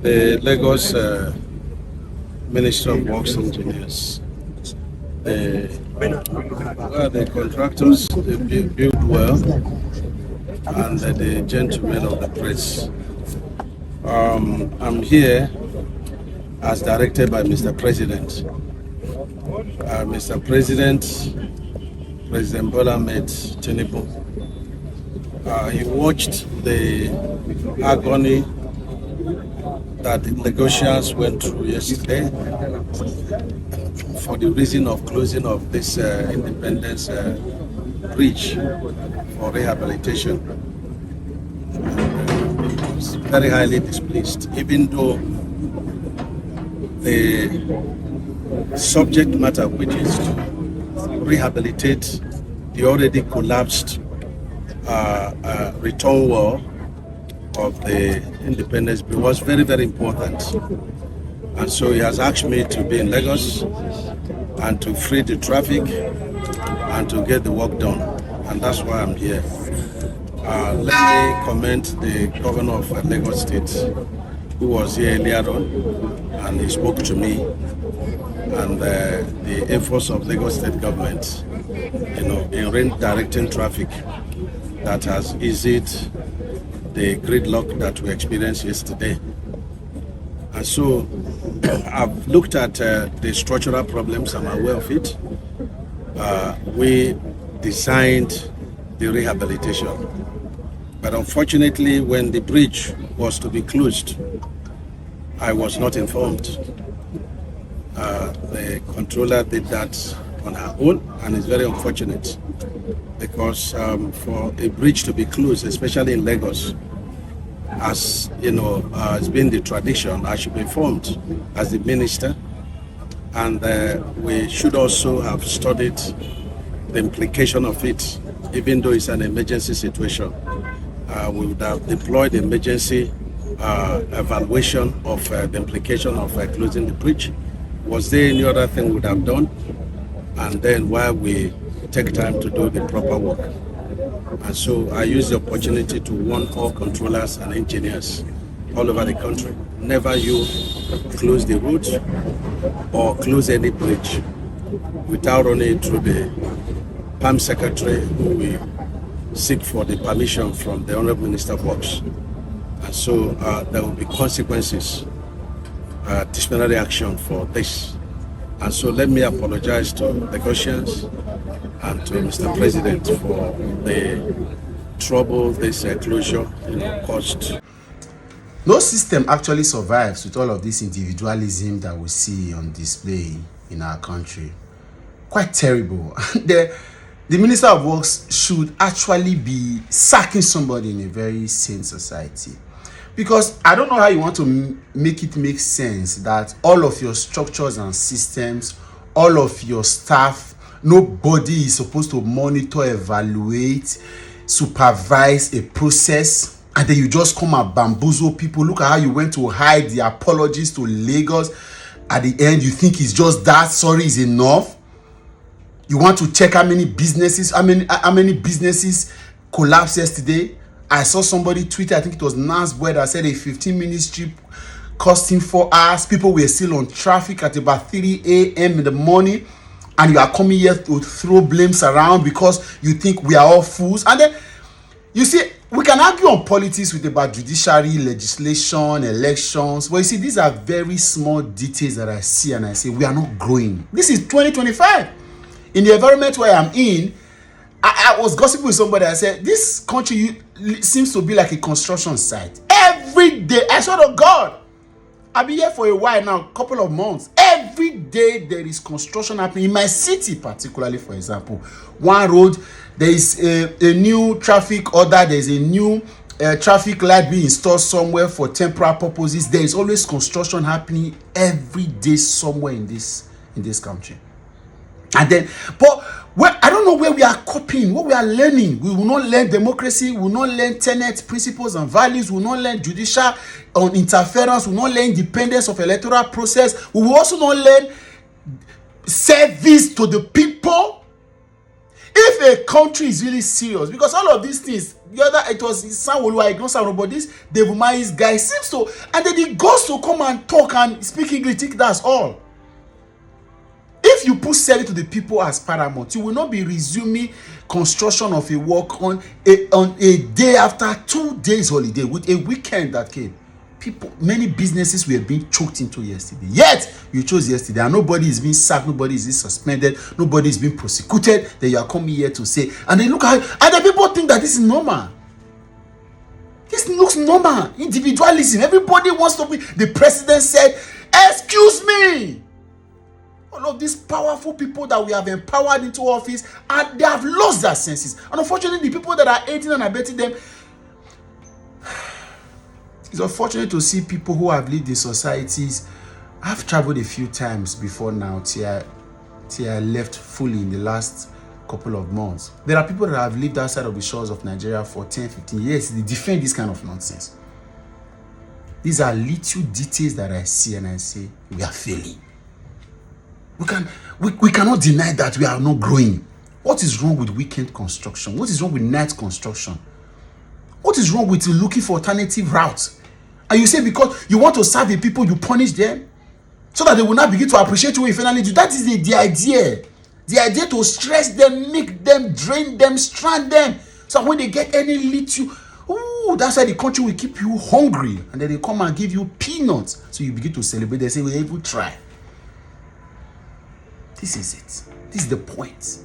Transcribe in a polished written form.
The Lagos Ministry of Works Engineers, the contractors, they build well, and the gentlemen of the press. I'm here as directed by Mr. President. Mr. President, President Bola Ahmed Tinubu, he watched the agony that the Lagosians went through yesterday for the reason of closing of this Independence Bridge for rehabilitation. He was very highly displeased, even though the subject matter, which is to rehabilitate the already collapsed return wall of the Independence Bridge, was very, very important. And so he has asked me to be in Lagos and to free the traffic and to get the work done. And that's why I'm here. Let me commend the governor of Lagos State, who was here earlier on, and he spoke to me, and the efforts of Lagos State government, in redirecting traffic that has eased the gridlock that we experienced yesterday. And so I've looked at the structural problems. I'm aware of it. We designed the rehabilitation, but unfortunately, when the bridge was to be closed, I was not informed. The controller did that on her own, and it's very unfortunate because for a bridge to be closed, especially in Lagos, as you know, it's been the tradition, I should be informed as the minister, and we should also have studied the implication of it, even though it's an emergency situation. We would have deployed emergency evaluation of the implication of closing the bridge. Was there any other thing we would have done? And then while we take time to do the proper work. And so I use the opportunity to warn all controllers and engineers all over the country. Never you close the roads or close any bridge without running it through the PAM secretary, who will seek for the permission from the Honorable Minister of Works. And so there will be consequences, disciplinary action for this. And so let me apologize to Lagosians and to Mr. President for the trouble this closure caused. No system actually survives with all of this individualism that we see on display in our country. Quite terrible. The Minister of Works should actually be sacking somebody in a very sane society. Because I don't know how you want to make it make sense that all of your structures and systems, all of your staff, nobody is supposed to monitor, evaluate, supervise a process, and then you just come and bamboozle people. Look at how you went to hide the apologies to Lagos. At the end, you think it's just that sorry is enough. You want to check how many businesses collapsed yesterday. I saw somebody tweet, I think it was Nasboy, that said a 15-minute trip costing 4 hours. People were still on traffic at about 3 a.m. in the morning, and you are coming here to throw blames around because you think we are all fools. And then, you see, we can argue on politics with about judiciary, legislation, elections. But you see, these are very small details that I see, and I say, we are not growing. This is 2025. In the environment where I'm in, I was gossiping with somebody. I said, this country seems to be like a construction site. Every day, I swear to God, I've been here for a while now, a couple of months. Every day there is construction happening. In my city particularly, for example, one road, there is a new traffic order, there is a new traffic light being installed somewhere for temporary purposes. There is always construction happening every day somewhere in this country. And then, but I don't know where we are copying, what we are learning. We will not learn democracy, we will not learn tenets, principles, and values. We will not learn judicial interference. We will not learn independence of electoral process. We will also not learn service to the people. If a country is really serious, because all of these things, the other, it was Sanwo-Olu, I don't sound, but this Devil Mai's guy seems to, and then he goes to come and talk and speak English, think that's all. If you put service to the people as paramount, you will not be resuming construction of a work on a day after 2 days holiday with a weekend that came. People, many businesses were being choked into yesterday. Yet you chose yesterday, and nobody is being sacked, nobody is being suspended, nobody is being prosecuted. Then you are coming here to say, and they look at, and the people think that this is normal. This looks normal. Individualism. Everybody wants to be. The president said, "Excuse me." All of these powerful people that we have empowered into office, and they have lost their senses. And unfortunately, the people that are aiding and abetting them, it's unfortunate to see people who have lived in societies. I've traveled a few times before now till I left fully in the last couple of months. There are people that have lived outside of the shores of Nigeria for 10, 15 years. They defend this kind of nonsense. These are little details that I see and I say, we are failing. We cannot deny that we are not growing. What is wrong with weekend construction? What is wrong with night construction? What is wrong with looking for alternative routes? And you say because you want to serve the people, you punish them so that they will not begin to appreciate you when you finally do. That is the idea. The idea to stress them, make them, drain them, strand them. So when they get any little, that's why the country will keep you hungry. And then they come and give you peanuts. So you begin to celebrate. They say, we will try. This is it. This is the point.